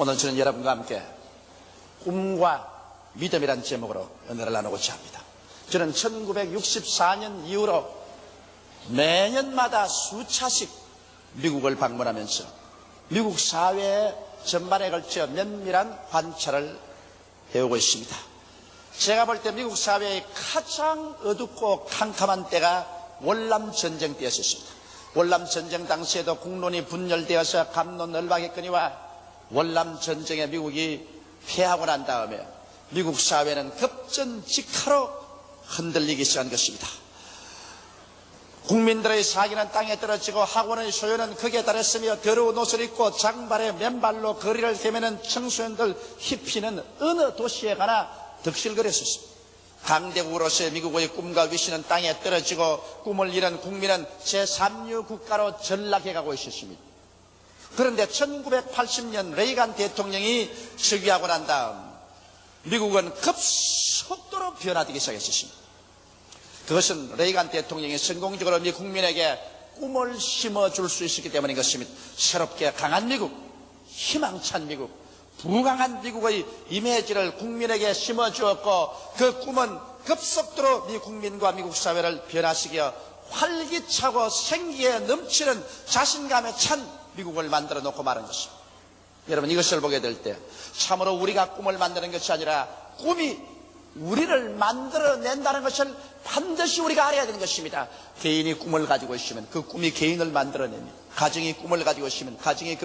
오늘 저는 여러분과 함께 꿈과 믿음이란 제목으로 은혜를 나누고자 합니다. 저는 1964년 이후로 매년마다 수차씩 미국을 방문하면서 미국 사회 전반에 걸쳐 면밀한 관찰을 해오고 있습니다. 제가 볼 때 미국 사회의 가장 어둡고 캄캄한 때가 월남전쟁 때였습니다. 월남전쟁 당시에도 국론이 분열되어서 갑론을박했거니와 월남전쟁에 미국이 패하고 난 다음에 미국 사회는 급전직하로 흔들리기 시작한 것입니다. 국민들의 사기는 땅에 떨어지고 학원의 소요는 극에 달했으며 더러운 옷을 입고 장발에 맨발로 거리를 헤매는 청소년들 히피는 어느 도시에 가나 득실거렸습니다. 강대국으로서의 미국의 꿈과 위신은 땅에 떨어지고 꿈을 잃은 국민은 제3류 국가로 전락해가고 있었습니다. 그런데 1980년 레이간 대통령이 즉위하고 난 다음 미국은 급속도로 변화되기 시작했습니다. 그것은 레이간 대통령이 성공적으로 미 국민에게 꿈을 심어줄 수 있었기 때문인 것입니다. 새롭게 강한 미국, 희망찬 미국, 부강한 미국의 이미지를 국민에게 심어주었고 그 꿈은 급속도로 미 국민과 미국 사회를 변화시켜 활기차고 생기에 넘치는 자신감에 찬 미국을 만들어 놓고 말한 것입니다. 여러분, 이것을 보게 될 때 참으로 우리가 꿈을 만드는 것이 아니라 꿈이 우리를 만들어낸다는 것을 반드시 우리가 알아야 되는 것입니다. 개인이 꿈을 가지고 있으면 그 꿈이 개인을 만들어냅니다. 가정이 꿈을 가지고 있으면 가정이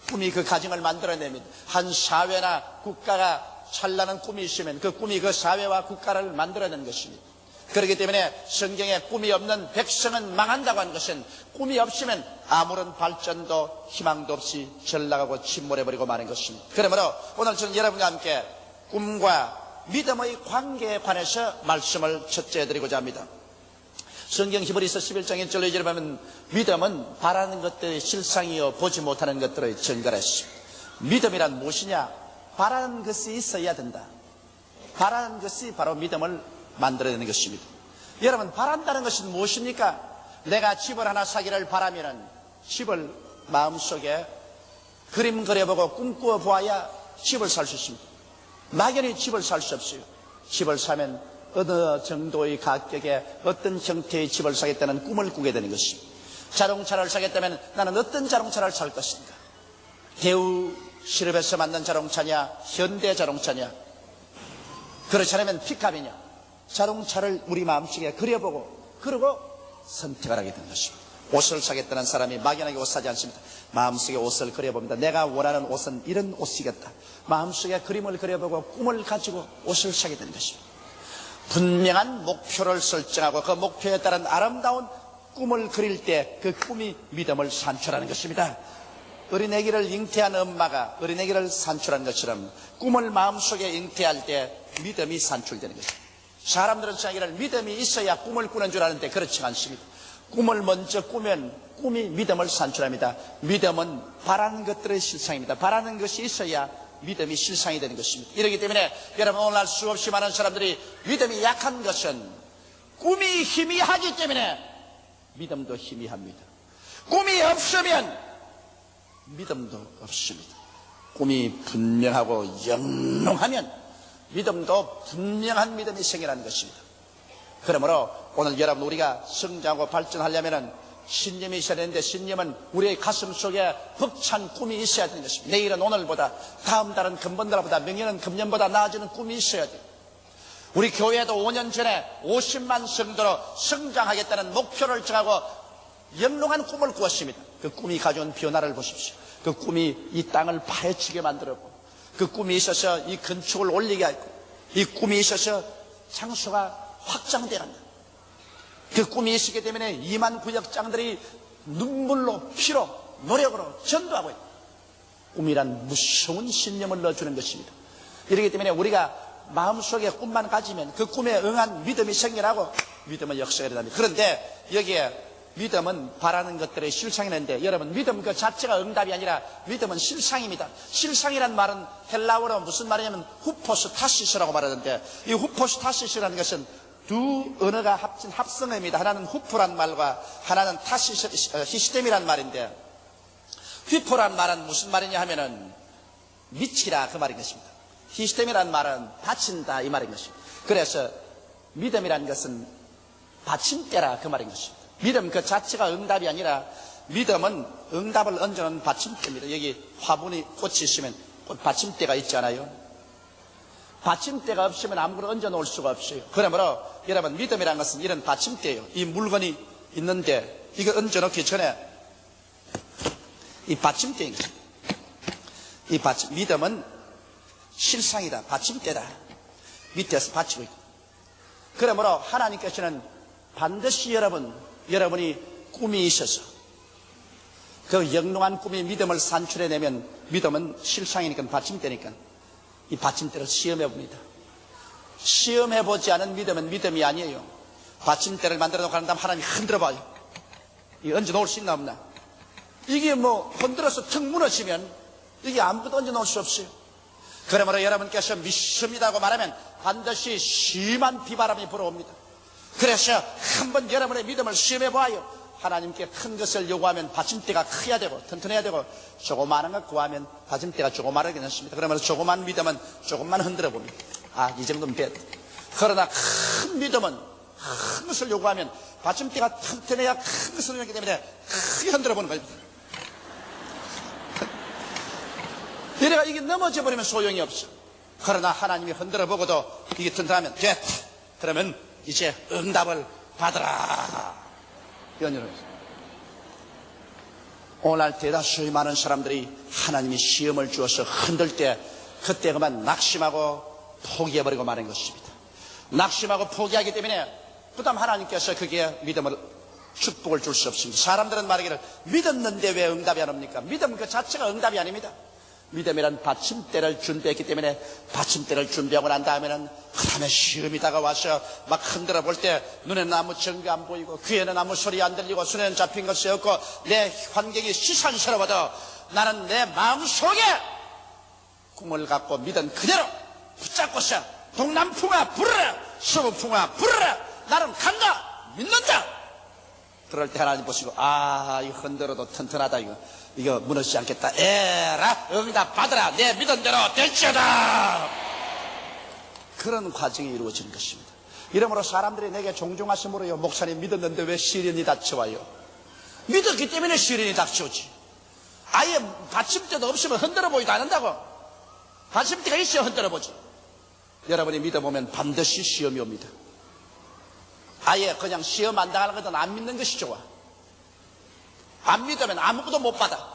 꿈이 그 가정을 만들어냅니다. 한 사회나 국가가 찬란한 꿈이 있으면 그 꿈이 그 사회와 국가를 만들어내는 것입니다. 그렇기 때문에 성경에 꿈이 없는 백성은 망한다고 하는 것은 꿈이 없으면 아무런 발전도 희망도 없이 전락하고 침몰해버리고 마는 것입니다. 그러므로 오늘 저는 여러분과 함께 꿈과 믿음의 관계에 관해서 말씀을 첫째 드리고자 합니다. 성경 히브리서 11장 1절로 2절에 보면 믿음은 바라는 것들의 실상이요 보지 못하는 것들의 증거라 했습니다. 믿음이란 무엇이냐? 바라는 것이 있어야 된다. 바라는 것이 바로 믿음을 만들어내는 것입니다. 여러분, 바란다는 것은 무엇입니까? 내가 집을 하나 사기를 바라면은 집을 마음속에 그림 그려보고 꿈꾸어 보아야 집을 살 수 있습니다. 막연히 집을 살 수 없어요. 집을 사면 어느 정도의 가격에 어떤 형태의 집을 사겠다는 꿈을 꾸게 되는 것입니다. 자동차를 사겠다면 나는 어떤 자동차를 살 것인가? 대우 실업에서 만든 자동차냐? 현대 자동차냐? 그렇지 않으면 픽업이냐? 자동차를 우리 마음속에 그려보고 그러고 선택을 하게 되는 것입니다. 옷을 사겠다는 사람이 막연하게 옷 사지 않습니다. 마음속에 옷을 그려봅니다. 내가 원하는 옷은 이런 옷이겠다. 마음속에 그림을 그려보고 꿈을 가지고 옷을 사게 되는 것입니다. 분명한 목표를 설정하고 그 목표에 따른 아름다운 꿈을 그릴 때 그 꿈이 믿음을 산출하는 것입니다. 어린애기를 잉태한 엄마가 어린애기를 산출한 것처럼 꿈을 마음속에 잉태할 때 믿음이 산출되는 것입니다. 사람들은 자기를 믿음이 있어야 꿈을 꾸는 줄 아는데 그렇지 않습니다. 꿈을 먼저 꾸면 꿈이 믿음을 산출합니다. 믿음은 바라는 것들의 실상입니다. 바라는 것이 있어야 믿음이 실상이 되는 것입니다. 이렇기 때문에 여러분, 오늘날 수없이 많은 사람들이 믿음이 약한 것은 꿈이 희미하기 때문에 믿음도 희미합니다. 꿈이 없으면 믿음도 없습니다. 꿈이 분명하고 영롱하면 믿음도 분명한 믿음이 생겨나는 것입니다. 그러므로 오늘 여러분, 우리가 성장하고 발전하려면 신념이 있어야 되는데 신념은 우리의 가슴 속에 벅찬 꿈이 있어야 되는 것입니다. 내일은 오늘보다, 다음 달은 금번달보다,明년은 금년보다 나아지는 꿈이 있어야 돼요. 우리 교회도 5년 전에 50만 성도로 성장하겠다는 목표를 정하고 영롱한 꿈을 꾸었습니다. 그 꿈이 가져온 변화를 보십시오. 그 꿈이 이 땅을 파헤치게 만들었고, 그 꿈이 있어서 이 건축을 올리게 하고, 이 꿈이 있어서 장소가 확장되었다. 그 꿈이 있었기 때문에 2만 구역장들이 눈물로 피로 노력으로 전도하고 있다. 꿈이란 무서운 신념을 넣어주는 것입니다. 이렇기 때문에 우리가 마음속에 꿈만 가지면 그 꿈에 응한 믿음이 생겨나고 믿음의 역사가 일어납니다. 그런데 여기에 믿음은 바라는 것들의 실상이는데, 여러분, 믿음 그 자체가 응답이 아니라 믿음은 실상입니다. 실상이란 말은 헬라어로 무슨 말이냐면 후포스타시스라고 말하는데, 이 후포스타시스라는 것은 두 언어가 합친 합성어입니다. 하나는 후프란 말과 하나는 타시스템이란 말인데, 휘포란 말은 무슨 말이냐 하면은 미치라 그 말인 것입니다. 히스템이란 말은 바친다 이 말인 것입니다. 그래서 믿음이란 것은 받침대라 그 말인 것입니다. 믿음 그 자체가 응답이 아니라 믿음은 응답을 얹어놓은 받침대입니다. 여기 화분이 꽃이 있으면 꽃 받침대가 있잖아요. 받침대가 없으면 아무거나 얹어 놓을 수가 없어요. 그러므로 여러분 믿음이란 것은 이런 받침대예요. 이 물건이 있는데 이거 얹어 놓기 전에 이 받침대인 것입니다. 이 믿음은 실상이다. 받침대다. 밑에서 받치고 있고. 그러므로 하나님께서는 반드시 여러분이 꿈이 있어서 그 영롱한 꿈이 믿음을 산출해내면 믿음은 실상이니까 받침대니까 이 받침대를 시험해 봅니다. 시험해 보지 않은 믿음은 믿음이 아니에요. 받침대를 만들어 놓고 한 다음 하나님이 흔들어 봐요. 이 얹어 놓을 수 있나 없나? 이게 흔들어서 턱 무너지면 이게 아무것도 얹어 놓을 수 없어요. 그러므로 여러분께서 믿습니다고 말하면 반드시 심한 비바람이 불어옵니다. 그래서 한번 여러분의 믿음을 시험해 보아요. 하나님께 큰 것을 요구하면 받침대가 커야 되고 튼튼해야 되고 조그마한 것 구하면 받침대가 조그마하게 되습니다. 그러면 조그만 믿음은 조금만 흔들어 봅니다. 이 정도면 됐다. 그러나 큰 믿음은 큰 것을 요구하면 받침대가 튼튼해야 큰 것을 요구하기 때문에 크게 흔들어 보는 겁니다. 이래가 이게 넘어져 버리면 소용이 없어. 그러나 하나님이 흔들어 보고도 이게 튼튼하면 됐다. 그러면 이제 응답을 받으라. 오늘 대다수의 많은 사람들이 하나님이 시험을 주어서 흔들 때 그때 그만 낙심하고 포기해버리고 마는 것입니다. 낙심하고 포기하기 때문에 그다음 하나님께서 그게 믿음을 축복을 줄 수 없습니다. 사람들은 말하기를 믿었는데 왜 응답이 안 옵니까? 믿음 그 자체가 응답이 아닙니다. 믿음이란 받침대를 준비했기 때문에 받침대를 준비하고 난 다음에는 그 다음에 시험이 다가와서 막 흔들어 볼 때 눈에는 아무 증거 안 보이고 귀에는 아무 소리 안 들리고 손에는 잡힌 것이 없고 내 환경이 시선스러워도 나는 내 마음속에 꿈을 갖고 믿은 그대로 붙잡고서 동남풍아 부르라 서북풍아 부르라 나는 간다 믿는다. 그럴 때 하나님 보시고 이거 흔들어도 튼튼하다 이거 무너지지 않겠다. 에라 응답 받으라 내 믿은 대로 될지어다. 그런 과정이 이루어지는 것입니다. 이러므로 사람들이 내게 종종 하심으로요 목사님 믿었는데 왜 시련이 닥쳐와요? 믿었기 때문에 시련이 닥쳐오지. 아예 받침대도 없으면 흔들어 보이도 않는다고. 받침대가 있어야 흔들어 보지. 여러분이 믿어보면 반드시 시험이 옵니다. 아예 그냥 시험 안 당하거든 안 믿는 것이 좋아. 안 믿으면 아무것도 못 받아.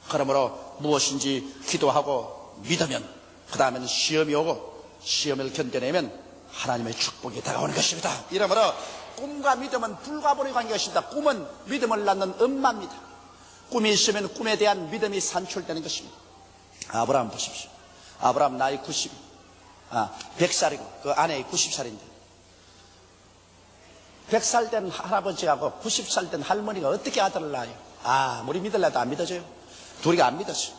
그러므로 무엇인지 기도하고 믿으면 그 다음에는 시험이 오고 시험을 견뎌내면 하나님의 축복이 다가오는 것입니다. 이러므로 꿈과 믿음은 불가분의 관계가 있습니다. 꿈은 믿음을 낳는 엄마입니다. 꿈이 있으면 꿈에 대한 믿음이 산출되는 것입니다. 아브라함 보십시오. 아브라함 나이 100살이고 그 아내이 90살인데 100살 된 할아버지하고 90살 된 할머니가 어떻게 아들을 낳아요? 아무리 믿으려도 안 믿어져요. 둘이 안 믿었어요.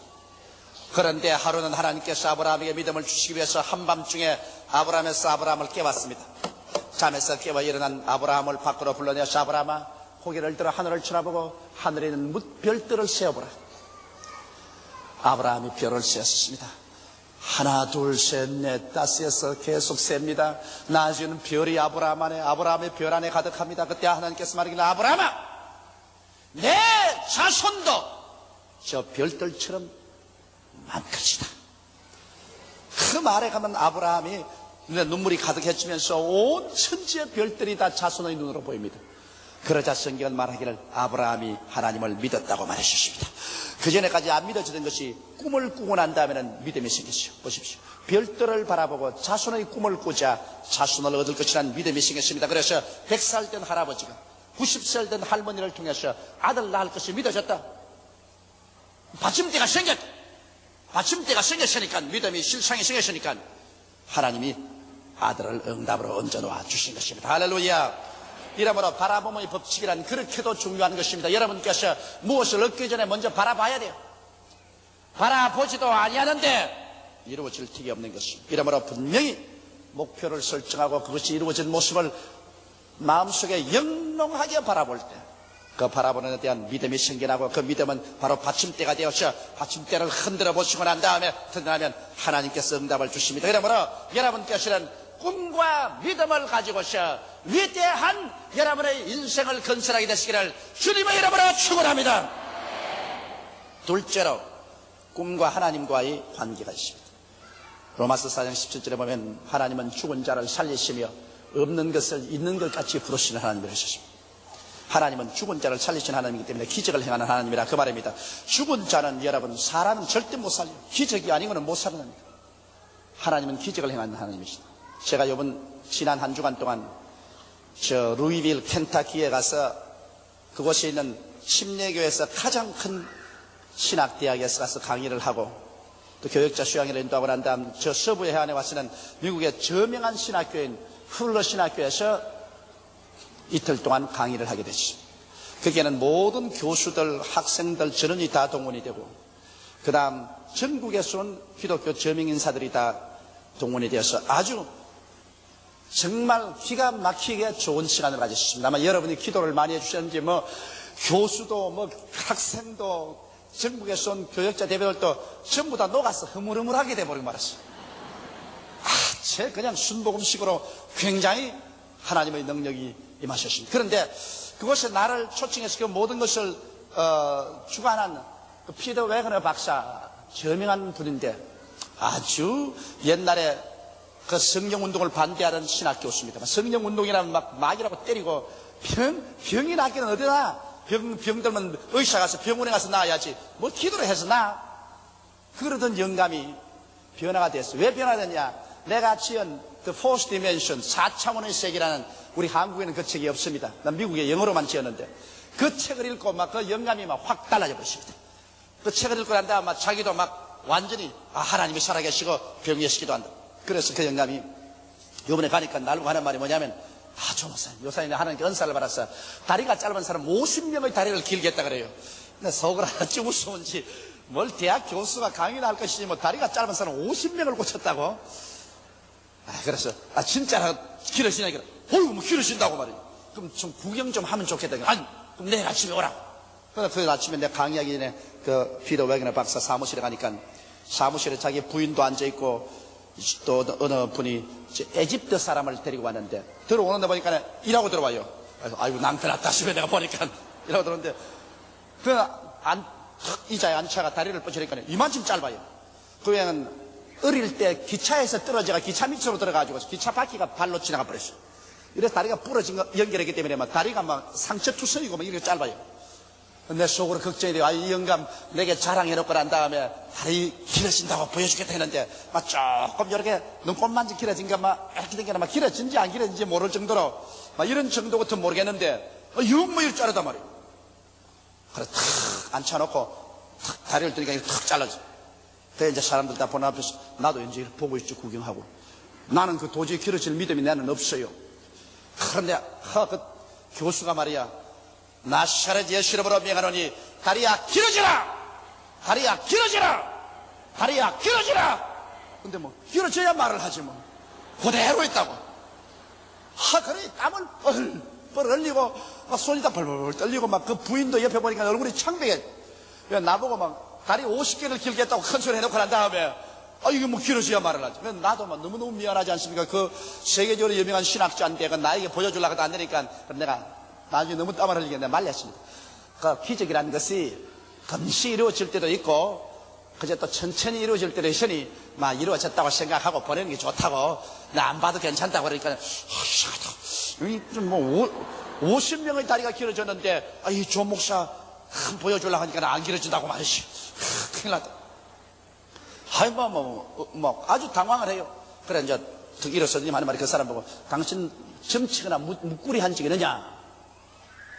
그런데 하루는 하나님께서 아브라함에게 믿음을 주시기 위해서 한밤중에 아브라함을 깨웠습니다. 잠에서 깨워 일어난 아브라함을 밖으로 불러내서 아브라함아 고개를 들어 하늘을 쳐다보고 하늘에 있는 별들을 세어보라. 아브라함이 별을 세었습니다. 하나 둘 셋 넷 다섯에서 계속 셉니다. 나중에는 별이 아브라함의 별 안에 가득합니다. 그때 하나님께서 말하기를 아브라함아 내 자손도 저 별들처럼 많것이다. 그 말에 가면 아브라함이 눈에 눈물이 가득해지면서 온 천지의 별들이 다 자손의 눈으로 보입니다. 그러자 성경은 말하기를 아브라함이 하나님을 믿었다고 말해주셨습니다. 그전에까지 안 믿어지던 것이 꿈을 꾸고 난 다음에는 믿음이 생겼어요. 보십시오. 별들을 바라보고 자손의 꿈을 꾸자 자손을 얻을 것이라는 믿음이 생겼습니다. 그래서 100살 된 할아버지가 90살 된 할머니를 통해서 아들 낳을 것이 믿어졌다. 받침대가 생겼다. 받침대가 생겼으니까 믿음이 실상이 생겼으니까 하나님이 아들을 응답으로 얹어놓아 주신 것입니다. 할렐루야. 이러므로 바라봄의 법칙이란 그렇게도 중요한 것입니다. 여러분께서 무엇을 얻기 전에 먼저 바라봐야 돼요. 바라보지도 아니하는데 이루어질 틱이 없는 것입니다. 이러므로 분명히 목표를 설정하고 그것이 이루어진 모습을 마음속에 영롱하게 바라볼 때 그 바라보는 데 대한 믿음이 생겨나고 그 믿음은 바로 받침대가 되어서 받침대를 흔들어 보시고 난 다음에 튼튼하면 하나님께서 응답을 주십니다. 그러므로 여러분께서는 꿈과 믿음을 가지고서 위대한 여러분의 인생을 건설하게 되시기를 주님의 이름으로 축원합니다. 둘째로 꿈과 하나님과의 관계가 있습니다. 로마서 4장 17절에 보면 하나님은 죽은 자를 살리시며 없는 것을 있는 것 같이 부르시는 하나님을 하셨습니다. 하나님은 죽은 자를 살리시는 하나님이기 때문에 기적을 행하는 하나님이라 그 말입니다. 죽은 자는 여러분 사람은 절대 못 살려요. 기적이 아니고는 못 살아납니다. 하나님은 기적을 행하는 하나님이시다. 제가 지난 한 주간 동안 루이빌 켄타키에 가서 그곳에 있는 침례교회에서 가장 큰 신학대학에서 가서 강의를 하고 또 교역자 수양회를 인도하고 난 다음 저 서부의 해안에 와서는 미국의 저명한 신학교인 훌러 신학교에서 이틀 동안 강의를 하게 됐죠. 거기에는 모든 교수들, 학생들, 전원이 다 동원이 되고 그 다음 전국에서 온 기독교 저명인사들이 다 동원이 되어서 아주 정말 기가 막히게 좋은 시간을 가졌습니다. 아마 여러분이 기도를 많이 해주셨는지 교수도 학생도 전국에서 온 교역자 대표들도 전부 다 녹아서 흐물흐물하게 돼버리고 말았어요. 그냥 순복음식으로 굉장히 하나님의 능력이 임하셨습니다. 그런데 그것에 나를 초청해서 그 모든 것을 주관한 그 피터 웨거너 박사, 저명한 분인데 아주 옛날에 그 성령운동을 반대하던 신학교수입니다. 성령운동이라면 막이라고 때리고 병이 낫기는 어디나 병 들면 의사 가서 병원에 가서 나아야지 기도를 해서 나. 그러던 영감이 변화가 됐어. 왜 변화됐냐? 내가 지은 The Fourth Dimension 4차원의 세계라는 우리 한국에는 그 책이 없습니다. 난 미국에 영어로만 지었는데 그 책을 읽고 그 영감이 확 달라져 버렸습니다. 그 책을 읽고 난 다음에 자기도 완전히 하나님이 살아계시고 병癒시기도 한다. 그래서 그 영감이 이번에 가니까 날고 하는 말이 뭐냐면 조목사님, 요사님 하나님께 은사를 받았어. 다리가 짧은 사람 50명의 다리를 길게 했다 그래요. 근데 속을 아주 무서운지 뭘 대학 교수가 강의를 할 것이지 다리가 짧은 사람 50명을 고쳤다고. 그래서 진짜로 길어지냐 어이구 길어진다고 말이에요. 그럼 좀 구경 좀 하면 좋겠다. 아니 그럼 내일 아침에 오라고. 그래서 그 아침에 내가 강의하기 전에 그 피터 웨거너 박사 사무실에 가니까 사무실에 자기 부인도 앉아있고 또 어느 분이 에집트 사람을 데리고 왔는데 들어오는데 보니까 일하고 들어와요. 아이고 낭패 났다 싶어 내가 보니까 일하고 들어오는데 의자에 앉혀가 다리를 뻗으니까 이만큼 짧아요. 그 외에는 어릴 때 기차에서 떨어져가 기차 밑으로 들어가지고 기차 바퀴가 발로 지나가 버렸어요. 이래서 다리가 부러진 거 연결했기 때문에 다리가 상처투성이고 이렇게 짧아요. 내 속으로 걱정이 돼요. 이 영감 내게 자랑해놓고 난 다음에 다리 길어진다고 보여주겠다 했는데 조금 이렇게 눈곱만지 길어진가 이렇게 된게 길어진지 안 길어진지 모를 정도로 이런 정도 같은 모르겠는데 영 이럴 줄 알았단 말이에요. 그래서 탁 앉혀놓고 탁 다리를 드니까 탁 잘라져. 그래 이제 사람들 다 보는 앞에서 나도 이제 보고 있지 구경하고. 나는 그 도저히 길어질 믿음이 나는 없어요. 그런데 그 교수가 말이야 나사렛 예수 이름으로 명하노니 다리야 길어지라! 다리야 길어지라! 다리야 길어지라! 근데 길어져야 말을 하지 그대로 있다고. 그래 땀을 뻘 흘리고 손이 다 벌벌 떨리고 그 부인도 옆에 보니까 얼굴이 창백해. 나보고 다리 50개를 길게 했다고 큰 소리 해놓고 난 다음에 이게 길어져야 말을 하지. 나도 너무너무 미안하지 않습니까? 그 세계적으로 유명한 신학자인데 나에게 보여주려고 안 되니까 내가 나중에 너무 땀을 흘리게 내가 말렸습니다. 그 기적이라는 것이 금시 이루어질 때도 있고 그저 또 천천히 이루어질 때도 있으니 이루어졌다고 생각하고 보내는 게 좋다고 나 안 봐도 괜찮다고 그러니까 좀 50명의 다리가 길어졌는데 이 조 목사 보여주려고 하니까 안 길어진다고 말이지. 큰일 났다. 아주 당황을 해요. 그래 이제 득 일어서더니 하는 말이 그 사람 보고 당신 점치거나 묵구리 한 적이 있느냐?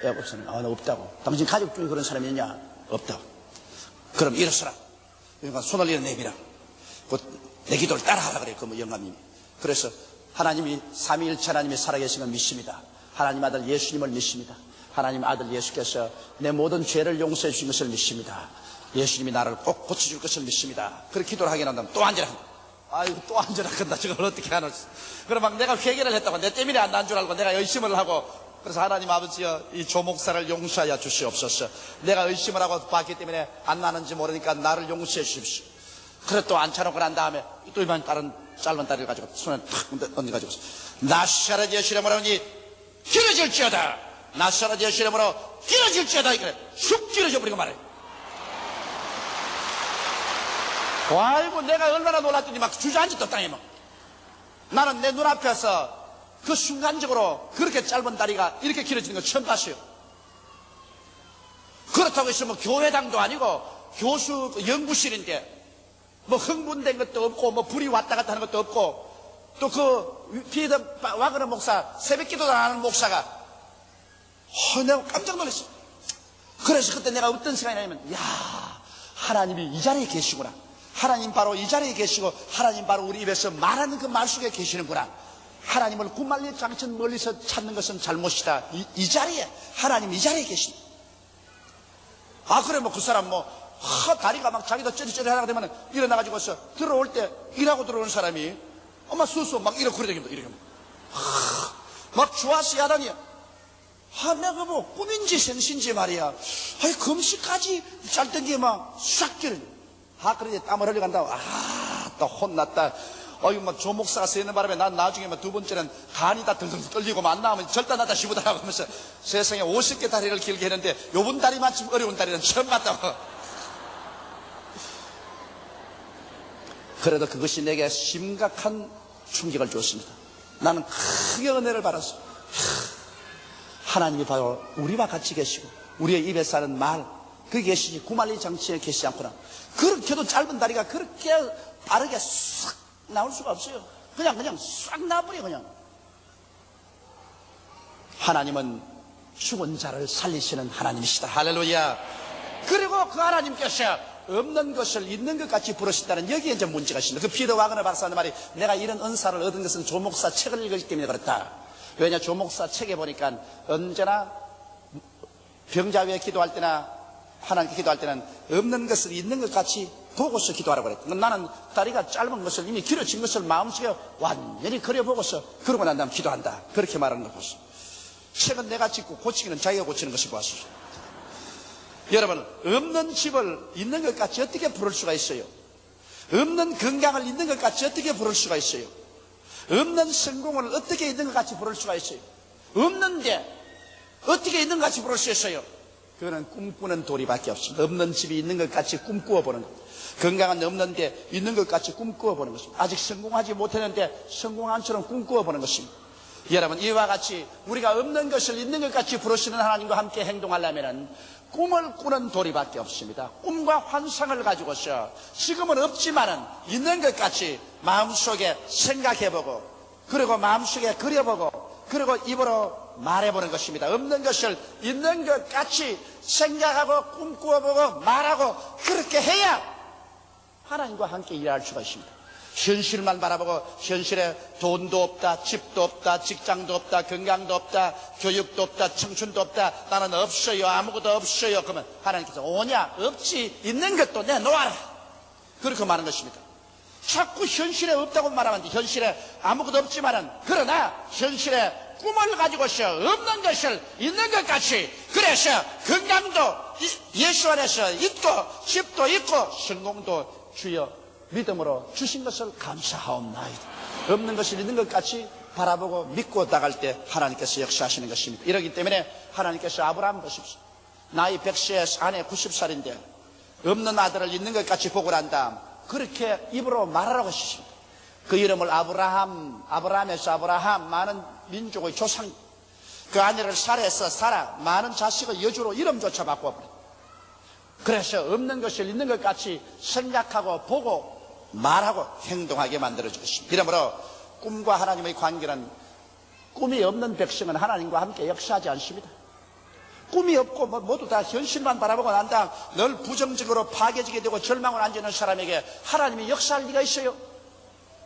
없으니 나 없다고. 당신 가족 중에 그런 사람이 있냐? 없다고. 그럼 일어서라. 그러니까 손을 이어 내밀어. 내 기도를 따라하라 그래. 그 영감님이. 그래서 하나님이 삼위일체 하나님이 살아계신 걸 믿습니다. 하나님 아들 예수님을 믿습니다. 하나님 아들 예수께서 내 모든 죄를 용서해 주신 것을 믿습니다. 예수님이 나를 꼭 고쳐줄 것을 믿습니다. 그렇게 기도를 하게 한다면 또 앉으라. 아이고 또 앉으라 한다. 저걸 어떻게 하노. 그럼 내가 회개를 했다고 내 때문에 안 난 줄 알고 내가 열심을 하고 그래서 하나님 아버지여, 이 조목사를 용서하여 주시옵소서. 내가 의심을 하고 봤기 때문에 안 나는지 모르니까 나를 용서해 주십시오. 그래 또 앉혀놓고 난 다음에 또 이번 다른 짧은 다리를 가지고 손에 탁 얹어가지고 나사렛 예수의 이름으로 길어질지어다. 나사렛 예수의 이름으로 길어질지어다. 이래 쑥 길어져 버리고 말해. 아이고 내가 얼마나 놀랐더니 막 주저앉았다 땅에 막. 나는 내 눈앞에서 그 순간적으로 그렇게 짧은 다리가 이렇게 길어지는 걸 처음 봤어요. 그렇다고 해서 뭐 교회당도 아니고 교수 연구실인데 뭐 흥분된 것도 없고 뭐 불이 왔다 갔다 하는 것도 없고 또 그 피더 와그너 목사 새벽 기도도 안 하는 목사가 내가 깜짝 놀랐어. 그래서 그때 내가 어떤 생각이 나냐면 야 하나님이 이 자리에 계시구나. 하나님 바로 이 자리에 계시고 하나님 바로 우리 입에서 말하는 그 말 속에 계시는구나. 하나님을 구말리 장천 멀리서 찾는 것은 잘못이다. 이 자리에 하나님 이 자리에 계신. 아 그래 뭐 그 사람 뭐 다리가 막 자기도 쩌리쩌리 하다가 되면 일어나가지고서 들어올 때 일하고 들어오는 사람이 엄마 수수 막 이러고 그러다닙니다. 이렇게 막 좋아서 야단이야. 내가 뭐 꿈인지 생신지 말이야. 금시까지 짧던 게 막 싹 길어져. 그러지 땀을 흘려간다고. 또 혼났다. 막 조목사가 쓰이는 바람에 난 나중에 두 번째는 간이 다 덜덜 떨리고 안 나오면 절단하다 싶으더라고 하면서 세상에 50개 다리를 길게 했는데 요번 다리만큼 어려운 다리는 처음 봤다고. 그래도 그것이 내게 심각한 충격을 주었습니다. 나는 크게 은혜를 받았어. 하나님이 바로 우리와 같이 계시고 우리의 입에서 하는 말 그게 계시지 구말리 장치에 계시지 않구나. 그렇게도 짧은 다리가 그렇게 빠르게 싹 나올 수가 없어요. 그냥 싹 나버려 그냥. 하나님은 죽은 자를 살리시는 하나님이시다. 할렐루야. 그리고 그 하나님께서 없는 것을 있는 것 같이 부르신다는 여기에 이제 문제가 있습니다. 그 피더 와그너 박사는 말이 내가 이런 은사를 얻은 것은 조목사 책을 읽었기 때문에 그렇다. 왜냐 조목사 책에 보니까 언제나 병자 위에 기도할 때나 하나님께 기도할 때는 없는 것을 있는 것 같이 보고서 기도하라고 그랬다. 나는 다리가 짧은 것을 이미 길어진 것을 마음속에 완전히 그려보고서 그러고 난 다음 기도한다. 그렇게 말하는 걸 보소. 책은 내가 짓고 고치기는 자기가 고치는 것이 보았습니다. 여러분 없는 집을 있는 것 같이 어떻게 부를 수가 있어요? 없는 건강을 있는 것 같이 어떻게 부를 수가 있어요? 없는 성공을 어떻게 있는 것 같이 부를 수가 있어요? 없는데 어떻게 있는 것 같이 부를 수 있어요? 그거는 꿈꾸는 도리밖에 없습니다. 없는 집이 있는 것 같이 꿈꾸어 보는 것. 건강은 없는데 있는 것 같이 꿈꾸어 보는 것입니다. 아직 성공하지 못했는데 성공한 처럼 꿈꾸어 보는 것입니다. 여러분 이와 같이 우리가 없는 것을 있는 것 같이 부르시는 하나님과 함께 행동하려면 꿈을 꾸는 도리밖에 없습니다. 꿈과 환상을 가지고서 지금은 없지만은 있는 것 같이 마음속에 생각해보고 그리고 마음속에 그려보고 그리고 입으로 말해보는 것입니다. 없는 것을 있는 것 같이 생각하고 꿈꾸어보고 말하고 그렇게 해야 하나님과 함께 일할 수가 있습니다. 현실만 바라보고 현실에 돈도 없다, 집도 없다, 직장도 없다, 건강도 없다, 교육도 없다, 청춘도 없다, 나는 없어요, 아무것도 없어요. 그러면 하나님께서 오냐? 없지, 있는 것도 내놓아라. 그렇게 말하는 것입니다. 자꾸 현실에 없다고 말하면 현실에 아무것도 없지만은 그러나 현실에 꿈을 가지고서 없는 것을 있는 것 같이 그래서 건강도 예수 안에서 있고 집도 있고 성공도 주여 믿음으로 주신 것을 감사하옵나이다. 없는 것을 있는 것 같이 바라보고 믿고 나갈 때 하나님께서 역사하시는 것입니다. 이러기 때문에 하나님께서 아브라함 보십시오. 나이 100세 아내 90살인데 없는 아들을 있는 것 같이 보고 난 다음 그렇게 입으로 말하라고 하십니다. 그 이름을 아브라함에서 아브라함 많은 민족의 조상 그 아내를 살해해서 사라 많은 자식의 여주로 이름조차 바꿔버렸다. 그래서 없는 것을 있는 것 같이 생각하고 보고 말하고 행동하게 만들어줄 것입니다. 이러므로 꿈과 하나님의 관계는 꿈이 없는 백성은 하나님과 함께 역사하지 않습니다. 꿈이 없고 모두 다 현실만 바라보고 난 다음 늘 부정적으로 파괴지게 되고 절망을 안지는 사람에게 하나님이 역사할 리가 있어요?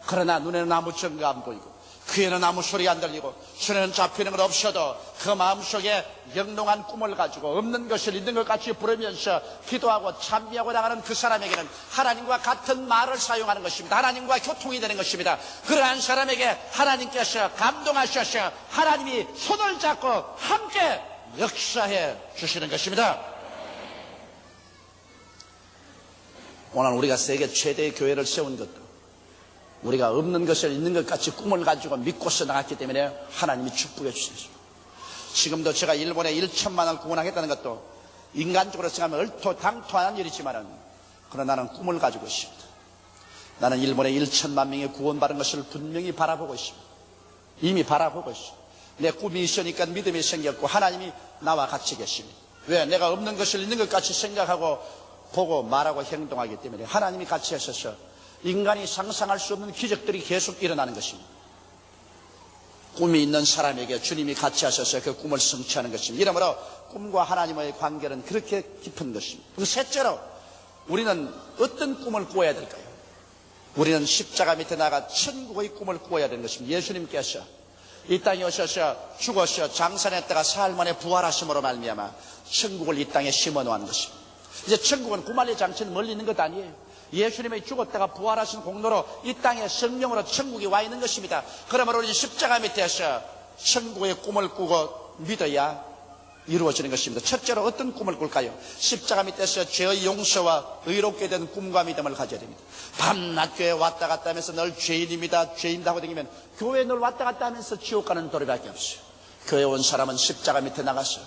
그러나 눈에는 아무 증거 안 보이고 귀에는 아무 소리 안 들리고 손에는 잡히는 것 없어도 그 마음속에 영롱한 꿈을 가지고 없는 것을 있는 것 같이 부르면서 기도하고 찬미하고 나가는 그 사람에게는 하나님과 같은 말을 사용하는 것입니다. 하나님과 교통이 되는 것입니다. 그러한 사람에게 하나님께서 감동하셔서 하나님이 손을 잡고 함께 역사해 주시는 것입니다. 오늘 우리가 세계 최대의 교회를 세운 것도 우리가 없는 것을 있는 것 같이 꿈을 가지고 믿고서 나갔기 때문에 하나님이 축복해 주셨습니다. 지금도 제가 일본에 1천만 원을 구원하겠다는 것도 인간적으로 생각하면 얼토당토한 일이지만 그러나 나는 꿈을 가지고 있습니다. 나는 일본에 1천만 명이 구원받은 것을 분명히 바라보고 있습니다. 이미 바라보고 있습니다. 내 꿈이 있으니까 믿음이 생겼고 하나님이 나와 같이 계십니다. 왜? 내가 없는 것을 있는 것 같이 생각하고 보고 말하고 행동하기 때문에 하나님이 같이 하셔서 인간이 상상할 수 없는 기적들이 계속 일어나는 것입니다. 꿈이 있는 사람에게 주님이 같이 하셔서 그 꿈을 성취하는 것입니다. 이러므로 꿈과 하나님의 관계는 그렇게 깊은 것입니다. 그리고 셋째로 우리는 어떤 꿈을 꾸어야 될까요? 우리는 십자가 밑에 나가 천국의 꿈을 꾸어야 되는 것입니다. 예수님께서 이 땅에 오셔서 죽어서 장사했다가 사흘 만에 부활하심으로 말미암아 천국을 이 땅에 심어놓은 것입니다. 이제 천국은 구만리 장치는 멀리 있는 것 아니에요. 예수님이 죽었다가 부활하신 공로로 이 땅에 성령으로 천국이 와 있는 것입니다. 그러므로 우리 십자가 밑에서 천국의 꿈을 꾸고 믿어야 이루어지는 것입니다. 첫째로 어떤 꿈을 꿀까요? 십자가 밑에서 죄의 용서와 의롭게 된 꿈과 믿음을 가져야 됩니다. 밤낮 교회 왔다 갔다 하면서 늘 죄인입니다, 죄인다 하고 다니면 교회 늘 왔다 갔다 하면서 지옥 가는 도리밖에 없어요. 교회 온 사람은 십자가 밑에 나가서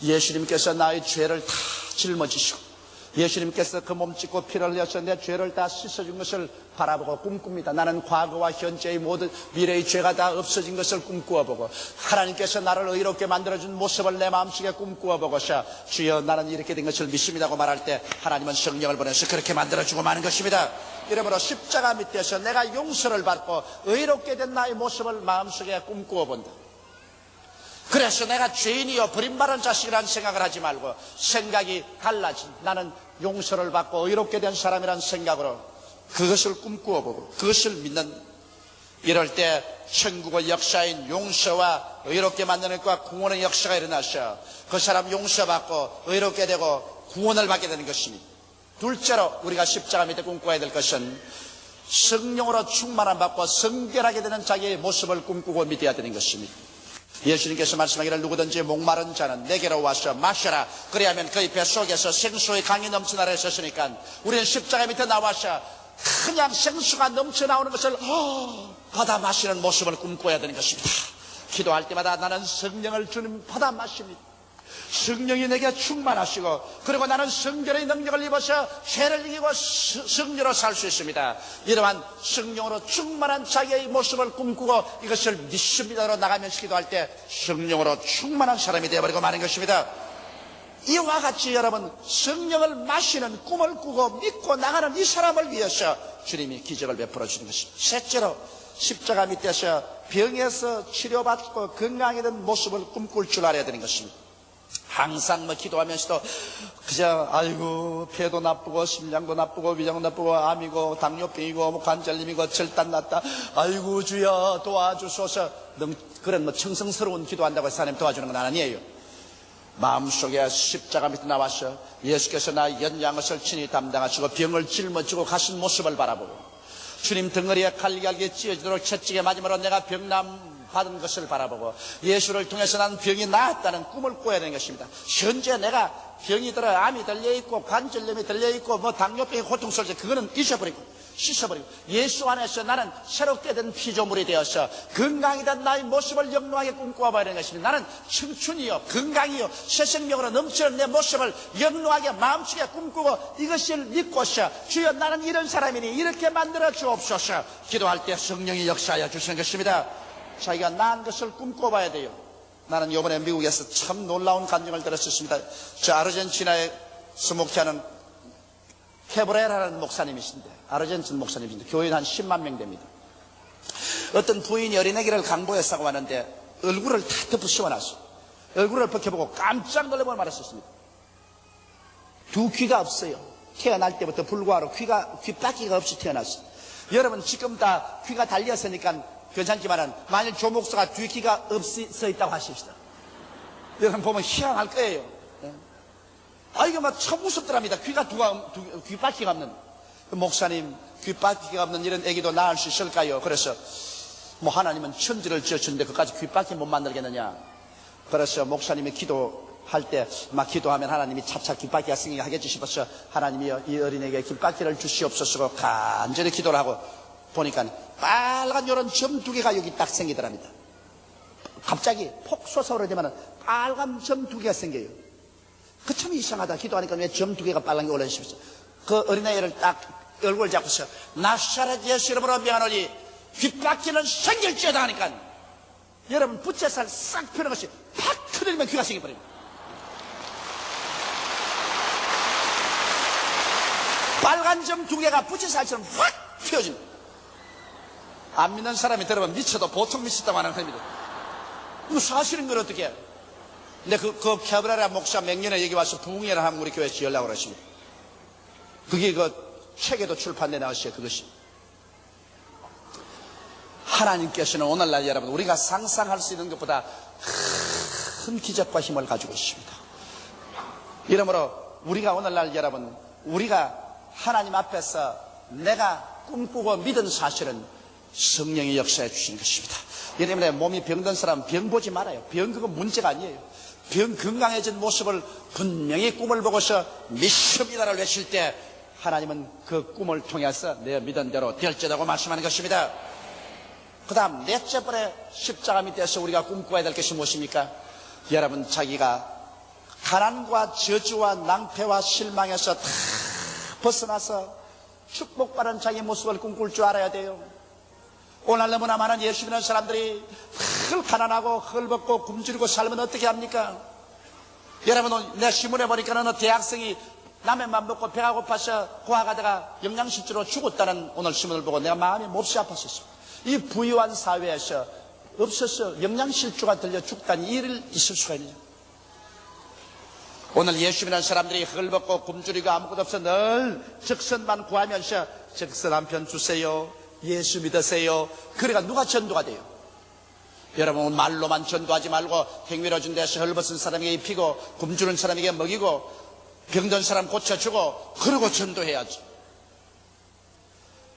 예수님께서 나의 죄를 다 짊어지시고 예수님께서 그 몸 찢고 피를 흘려서 내 죄를 다 씻어준 것을 바라보고 꿈꿉니다. 나는 과거와 현재의 모든 미래의 죄가 다 없어진 것을 꿈꾸어보고 하나님께서 나를 의롭게 만들어준 모습을 내 마음속에 꿈꾸어보고서 주여 나는 이렇게 된 것을 믿습니다고 말할 때 하나님은 성령을 보내서 그렇게 만들어주고 마는 것입니다. 이러므로 십자가 밑에서 내가 용서를 받고 의롭게 된 나의 모습을 마음속에 꿈꾸어본다. 그래서 내가 죄인이요 버림받은 자식이라는 생각을 하지 말고 생각이 달라진 나는 용서를 받고 의롭게 된 사람이라는 생각으로 그것을 꿈꾸어보고 그것을 믿는 이럴 때 천국의 역사인 용서와 의롭게 만드는 것과 구원의 역사가 일어나서 그 사람 용서받고 의롭게 되고 구원을 받게 되는 것입니다. 둘째로 우리가 십자가 밑에 꿈꿔야 될 것은 성령으로 충만함 받고 성결하게 되는 자기의 모습을 꿈꾸고 믿어야 되는 것입니다. 예수님께서 말씀하기를 누구든지 목마른 자는 내게로 와서 마셔라. 그래야면 그의 뱃속에서 생수의 강이 넘쳐나라 했었으니까 우리는 십자가 밑에 나와서 그냥 생수가 넘쳐나오는 것을 받아 마시는 모습을 꿈꿔야 되는 것입니다. 기도할 때마다 나는 성령을 주님 받아 마십니다. 성령이 내게 충만하시고 그리고 나는 성결의 능력을 입어서 죄를 이기고 성령으로 살 수 있습니다. 이러한 성령으로 충만한 자기의 모습을 꿈꾸고 이것을 믿습니다로 나가면서 기도할 때 성령으로 충만한 사람이 되어버리고 마는 것입니다. 이와 같이 여러분 성령을 마시는 꿈을 꾸고 믿고 나가는 이 사람을 위해서 주님이 기적을 베풀어 주는 것입니다. 셋째로 십자가 밑에서 병에서 치료받고 건강해진 모습을 꿈꿀 줄 알아야 되는 것입니다. 항상 기도하면서도 그저 아이고 폐도 나쁘고 심장도 나쁘고 위장도 나쁘고 암이고 당뇨병이고 관절염이고 절단 났다 아이고 주여 도와주소서 그런 청성스러운 기도한다고 해서 하나님 도와주는 건 아니에요. 마음속에 십자가 밑에 나와서 예수께서 나 연양것을 친히 담당하시고 병을 짊어지고 가신 모습을 바라보고 주님 등허리에 갈기갈기 찢어지도록 채찍에 맞음으로 내가 병남 받은 것을 바라보고 예수를 통해서 난 병이 나았다는 꿈을 꿔야 되는 것입니다. 현재 내가 병이 들어 암이 들려있고 관절염이 들려있고 당뇨병이 고통스러워서 그거는 잊어버리고 씻어버리고 예수 안에서 나는 새롭게 된 피조물이 되어서 건강이 된 나의 모습을 영롱하게 꿈꿔봐야 되는 것입니다. 나는 청춘이요 건강이요 새 생명으로 넘치는 내 모습을 영롱하게 마음속에 꿈꾸고 이것을 믿고서 주여 나는 이런 사람이니 이렇게 만들어 주옵소서 기도할 때 성령이 역사하여 주시는 것입니다. 자기가 나은 것을 꿈꿔봐야 돼요. 나는 이번에 미국에서 참 놀라운 감정을 들었습니다. 저 아르헨티나에 목회하는 케브레라는 목사님이신데 아르헨티나 목사님이신데 교인 한 10만 명 됩니다. 어떤 부인이 어린애기를 강보에 싸고 왔는데 얼굴을 다 덮어 씌워놨어. 얼굴을 벗겨보고 깜짝 놀라고 말했었습니다. 두 귀가 없어요. 태어날 때부터 불구하고 귓바퀴가 없이 태어났어요. 여러분 지금 다 귀가 달렸으니까 괜찮지만은 만일 조목사가 뒤귀가 없어 있다고 하십시다. 여러분 보면 희한할 거예요. 이거 막 참 무섭더랍니다. 귀바퀴가 없는. 목사님, 귀바퀴가 없는 이런 애기도 낳을 수 있을까요? 그래서 뭐 하나님은 천지를 지으셨는데 그까지 귀바퀴 못 만들겠느냐. 그래서 목사님이 기도할 때 막 기도하면 하나님이 차차 귀바퀴가 생기게 하겠지 싶어서 하나님이 이 어린에게 귀바퀴를 주시옵소서 간절히 기도를 하고 보니까 빨간 요런 점 2개가 여기 딱 생기더랍니다. 갑자기 폭 솟아오르면 빨간 점 2개가 생겨요. 그 참 이상하다. 기도하니까 왜 점 2개가 빨간 게 올라오십시오. 그 어린아이를 딱 얼굴을 잡고서 나사렛 예수 이름으로 명하노니 귀바퀴는 생길지어다 하니까 여러분 부채살 싹 펴는 것이 팍 터뜨리면 귀가 생겨버립니다. 빨간 점 2개가 부채살처럼 확 펴집니다. 안 믿는 사람이 들으면 미쳐도 보통 미쳤다고 하는 겁니다. 이거 사실인 걸 어떻게 해요? 근데 그 캐브라라 목사 맹년에 여기 와서 부흥회를 하면 우리 교회에서 연락을 하십니다. 그게 그 책에도 출판돼 나왔어요. 그것이 하나님께서는 오늘날 여러분 우리가 상상할 수 있는 것보다 큰 기적과 힘을 가지고 있습니다. 이러므로 우리가 오늘날 여러분 우리가 하나님 앞에서 내가 꿈꾸고 믿은 사실은 성령이 역사해 주신 것입니다. 이 때문에 몸이 병든 사람은 병 보지 말아요. 병 그건 문제가 아니에요. 병 건강해진 모습을 분명히 꿈을 보고서 믿습니다를 외칠 때 하나님은 그 꿈을 통해서 내 믿은 대로 될지라고 말씀하는 것입니다. 그 다음 넷째 번에 십자가 밑에서 우리가 꿈꿔야 될 것이 무엇입니까? 여러분 자기가 가난과 저주와 낭패와 실망에서 다 벗어나서 축복받은 자기 모습을 꿈꿀 줄 알아야 돼요. 오늘 너무나 많은 예수 믿는 사람들이 늘 가난하고 헐벗고 굶주리고 살면 어떻게 합니까? 여러분 내 신문에 보니까 어느 대학생이 라면만 먹고 배가 고파서 고아가다가 영양실조로 죽었다는 오늘 신문을 보고 내가 마음이 몹시 아팠었습니다. 이 부유한 사회에서 없어서 영양실조가 들려 죽다니 이 일을 있을 수가 있느냐. 오늘 예수 믿는 사람들이 헐벗고 굶주리고 아무것도 없어 늘 적선만 구하면서 적선 한 편 주세요. 예수 믿으세요. 그래가 누가 전도가 돼요? 여러분 말로만 전도하지 말고 행위로 준 데서 헐벗은 사람에게 입히고 굶주린 사람에게 먹이고 병든 사람 고쳐주고 그러고 전도해야죠.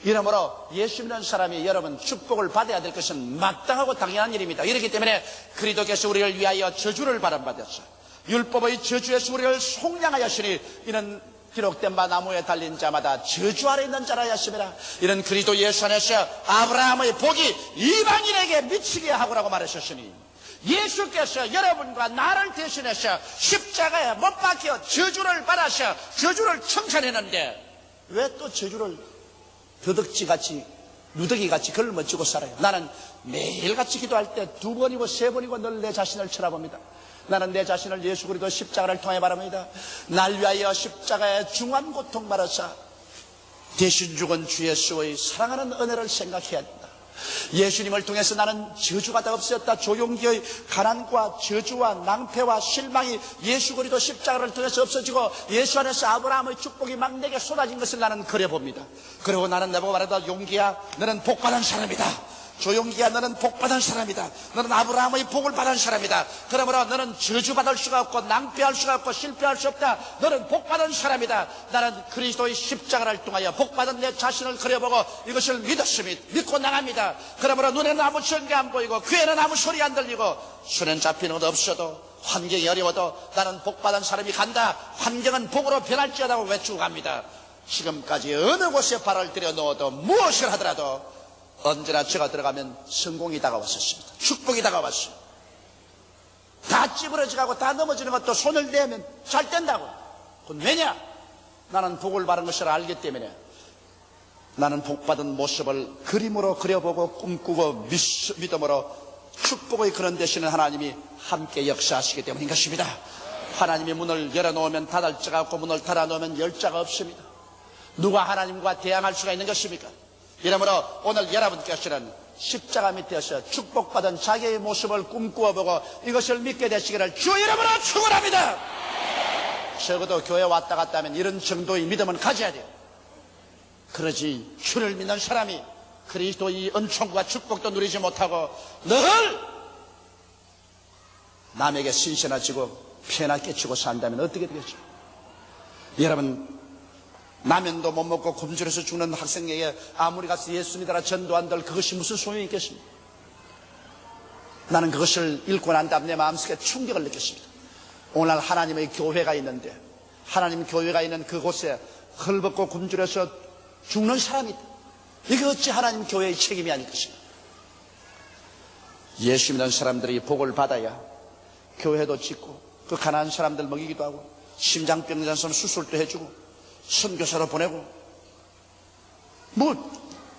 이러므로 예수 믿는 사람이 여러분 축복을 받아야 될 것은 마땅하고 당연한 일입니다. 이렇기 때문에 그리스도께서 우리를 위하여 저주를 바람받았어요. 율법의 저주에서 우리를 속량하였으니 이는 기록된 바 나무에 달린 자마다 저주 아래 있는 자라 하였습니다. 이런 그리스도 예수 안에서 아브라함의 복이 이방인에게 미치게 하고라고 말하셨으니 예수께서 여러분과 나를 대신해서 십자가에 못 박혀 저주를 받아서 저주를 청산했는데 왜 또 저주를 더덕지같이 누더기같이 걸머쥐고 살아요? 나는 매일같이 기도할 때 2번이고 3번이고 늘 내 자신을 쳐다봅니다. 나는 내 자신을 예수 그리스도 십자가를 통해 바랍니다. 날 위하여 십자가에 중한 고통 받으사 대신 죽은 주 예수의 사랑하는 은혜를 생각해야 된다. 예수님을 통해서 나는 저주가 다 없었다. 조용기의 가난과 저주와 낭패와 실망이 예수 그리스도 십자가를 통해서 없어지고 예수 안에서 아브라함의 축복이 막 내게 쏟아진 것을 나는 그려봅니다. 그리고 나는 내보고 말하다 용기야 너는 복받은 사람이다. 조용기야 너는 복받은 사람이다. 너는 아브라함의 복을 받은 사람이다. 그러므로 너는 저주받을 수가 없고 낭패할 수가 없고 실패할 수 없다. 너는 복받은 사람이다. 나는 그리스도의 십자가를 통하여 복받은 내 자신을 그려보고 이것을 믿고 나갑니다. 그러므로 눈에는 아무 전개 안 보이고 귀에는 아무 소리 안 들리고 손엔 잡히는 것 없어도 환경이 어려워도 나는 복받은 사람이 간다. 환경은 복으로 변할지어다고 외치고 갑니다. 지금까지 어느 곳에 발을 들여 놓아도 무엇을 하더라도 언제나 제가 들어가면 성공이 다가왔었습니다. 축복이 다가왔어요. 다 찌부러지고 다 넘어지는 것도 손을 대면 잘 된다고. 그건 왜냐? 나는 복을 받은 것을 알기 때문에 나는 복받은 모습을 그림으로 그려보고 꿈꾸고 믿음으로 축복의 그런 되시는 하나님이 함께 역사하시기 때문인 것입니다. 하나님이 문을 열어놓으면 닫을 자가 없고 문을 닫아놓으면 열 자가 없습니다. 누가 하나님과 대항할 수가 있는 것입니까? 이러므로 오늘 여러분께서는 십자가 밑에서 축복받은 자기의 모습을 꿈꾸어보고 이것을 믿게 되시기를 주 이름으로 축원합니다. 적어도 교회 왔다 갔다 하면 이런 정도의 믿음은 가져야 돼요. 그러지 주를 믿는 사람이 그리스도의 은총과 축복도 누리지 못하고 늘 남에게 신신하지고 피해나 끼치고 산다면 어떻게 되겠죠? 여러분, 라면도 못 먹고 굶주려서 죽는 학생에게 아무리 가서 예수 믿어라 전도한들 그것이 무슨 소용이 있겠습니까? 나는 그것을 읽고 난 다음 내 마음속에 충격을 느꼈습니다. 오늘 하나님의 교회가 있는데, 하나님 교회가 있는 그곳에 헐벗고 굶주려서 죽는 사람이 있다. 이게 어찌 하나님 교회의 책임이 아닐 것인가? 예수 믿는 사람들이 복을 받아야 교회도 짓고 그 가난한 사람들 먹이기도 하고 심장병 난 사람 수술도 해주고 선교사로 보내고 뭐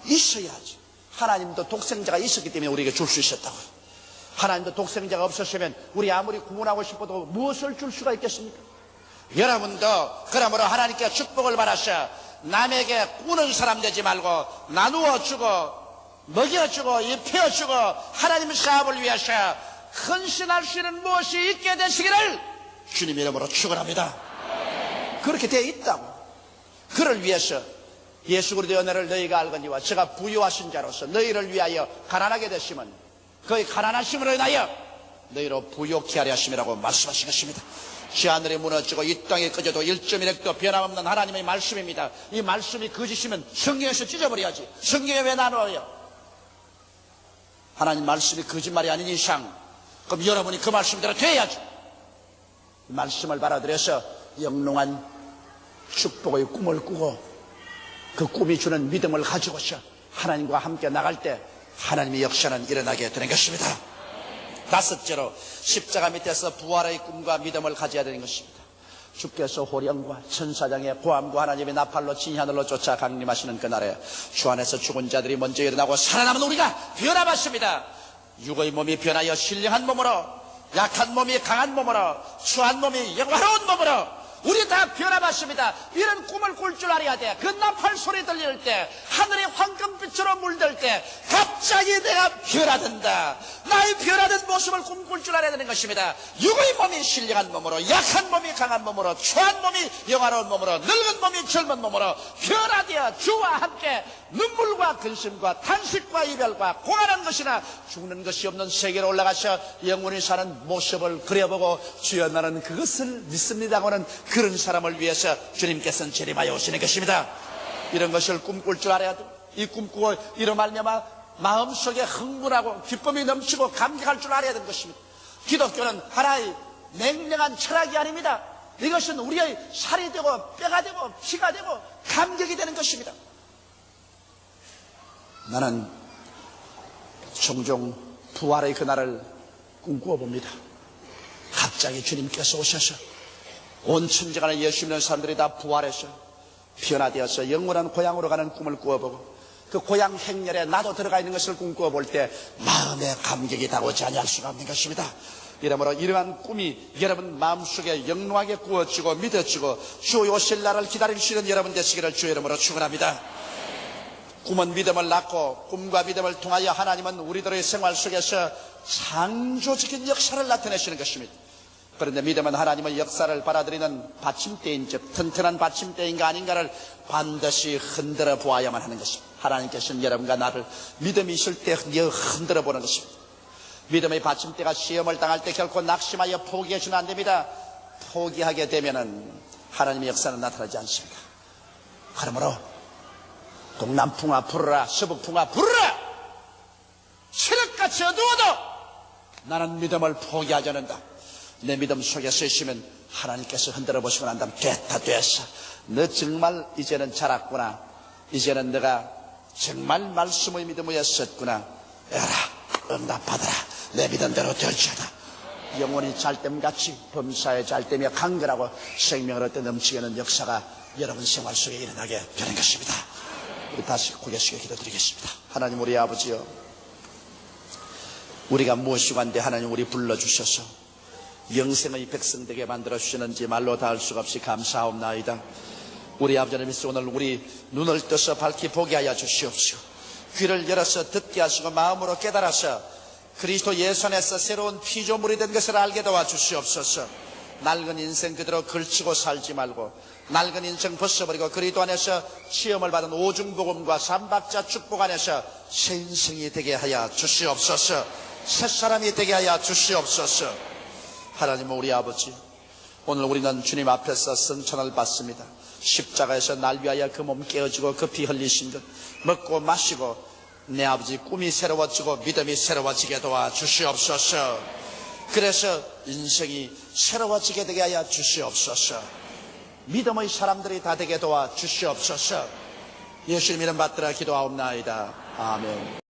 있어야지. 하나님도 독생자가 있었기 때문에 우리에게 줄 수 있었다고요. 하나님도 독생자가 없었으면 우리 아무리 구원하고 싶어도 무엇을 줄 수가 있겠습니까? 여러분도 그러므로 하나님께 축복을 받아서 남에게 꾸는 사람 되지 말고 나누어 주고 먹여주고 입혀주고 하나님의 사업을 위해서 헌신할 수 있는 무엇이 있게 되시기를 주님 이름으로 축원합니다. 그렇게 되어 있다고. 그를 위해서 예수 그리스도의 은혜를 너희가 알거니와 제가 부유하신 자로서 너희를 위하여 가난하게 되시면 그의 가난하심으로 인하여 너희로 부욕케 하려 하심이라고 말씀하신 것입니다. 지 하늘이 무너지고 이 땅에 꺼져도 1.1획도 변함없는 하나님의 말씀입니다. 이 말씀이 거짓이면 성경에서 찢어버려야지. 성경에 왜 나눠요? 하나님 말씀이 거짓말이 아닌 이상 그럼 여러분이 그 말씀대로 돼야죠. 말씀을 받아들여서 영롱한 축복의 꿈을 꾸고 그 꿈이 주는 믿음을 가지고서 하나님과 함께 나갈 때 하나님의 역사는 일어나게 되는 것입니다. 다섯째로 십자가 밑에서 부활의 꿈과 믿음을 가져야 되는 것입니다. 주께서 호령과 천사장의 고함과 하나님의 나팔로 진하늘로 쫓아 강림하시는 그날에 주 안에서 죽은 자들이 먼저 일어나고 살아남은 우리가 변화받습니다. 육의 몸이 변하여 신령한 몸으로, 약한 몸이 강한 몸으로, 추한 몸이 영화로운 몸으로 우리 다 변화받습니다. 이런 꿈을 꿀 줄 알아야 돼. 그 나팔 소리 들릴 때, 하늘이 황금빛으로 물들 때 갑자기 내가 변화된다. 나의 변화된 모습을 꿈꿀 줄 알아야 되는 것입니다. 육의 몸이 신령한 몸으로, 약한 몸이 강한 몸으로, 추한 몸이 영화로운 몸으로, 늙은 몸이 젊은 몸으로 변화되어 주와 함께 눈물과 근심과 탄식과 이별과 고난한 것이나 죽는 것이 없는 세계로 올라가서 영원히 사는 모습을 그려보고 주여 나는 그것을 믿습니다고는 그런 사람을 위해서 주님께서는 재림하여 오시는 것입니다. 이런 것을 꿈꿀 줄 알아야 돼. 이 꿈꾸고 이로 말미암아 마음속에 흥분하고 기쁨이 넘치고 감격할 줄 알아야 되는 것입니다. 기독교는 하나의 맹렬한 철학이 아닙니다. 이것은 우리의 살이 되고 뼈가 되고 피가 되고 감격이 되는 것입니다. 나는 종종 부활의 그날을 꿈꾸어 봅니다. 갑자기 주님께서 오셔서 온 천지간에 예수 믿는 사람들이 다 부활해서 변화되어서 영원한 고향으로 가는 꿈을 꾸어보고 그 고향 행렬에 나도 들어가 있는 것을 꿈꾸어 볼 때 마음의 감격이 다오지 아니할 수가 없는 것입니다. 이러므로 이러한 꿈이 여러분 마음속에 영롱하게 꾸어지고 믿어지고 주 오실 날을 기다리시는 여러분 되시기를 주의 이름으로 축원합니다. 꿈은 믿음을 낳고 꿈과 믿음을 통하여 하나님은 우리들의 생활 속에서 창조적인 역사를 나타내시는 것입니다. 그런데 믿음은 하나님의 역사를 받아들이는 받침대인 즉 튼튼한 받침대인가 아닌가를 반드시 흔들어 보아야만 하는 것입니다. 하나님께서는 여러분과 나를 믿음이 있을 때 흔들어 보는 것입니다. 믿음의 받침대가 시험을 당할 때 결코 낙심하여 포기해서는 안 됩니다. 포기하게 되면은 하나님의 역사는 나타나지 않습니다. 그러므로 동남풍아 불어라, 서북풍아 불어라, 새벽같이 어두워도 나는 믿음을 포기하지 않는다. 내 믿음 속에 서 있으면 하나님께서 흔들어 보시고 난 다음 됐다 됐어. 너 정말 이제는 자랐구나. 이제는 너가 정말 말씀의 믿음 위에 섰구나. 에라 응답받아라. 내 믿음대로 될지어다. 영원히 잘됨같이 범사에 잘되며 강건하고 생명을 얻어 넘치게 하는 역사가 여러분 생활 속에 일어나게 되는 것입니다. 우리 다시 고개 숙여 기도드리겠습니다. 하나님 우리 아버지여, 우리가 무엇이고 한데 하나님 우리 불러주셔서 영생의 백성 되게 만들어 주시는지 말로 다 할 수가 없이 감사하옵나이다. 우리 아버지 하나님께서 오늘 우리 눈을 떠서 밝히 보게 하여 주시옵시고 귀를 열어서 듣게 하시고 마음으로 깨달아서 그리스도 예수 안에서 새로운 피조물이 된 것을 알게 도와주시옵소서. 낡은 인생 그대로 걸치고 살지 말고 낡은 인생 벗어버리고 그리스도 안에서 시험을 받은 오중복음과 삼박자 축복 안에서 새 인생이 되게 하여 주시옵소서. 새 사람이 되게 하여 주시옵소서. 하나님 우리 아버지, 오늘 우리는 주님 앞에서 성찬을 받습니다. 십자가에서 날 위하여 그 몸 깨어지고 그 피 흘리신 것 먹고 마시고 내 아버지 꿈이 새로워지고 믿음이 새로워지게 도와 주시옵소서. 그래서 인생이 새로워지게 되게 하여 주시옵소서. 믿음의 사람들이 다 되게 도와 주시옵소서. 예수님 이름 받들어 기도하옵나이다. 아멘.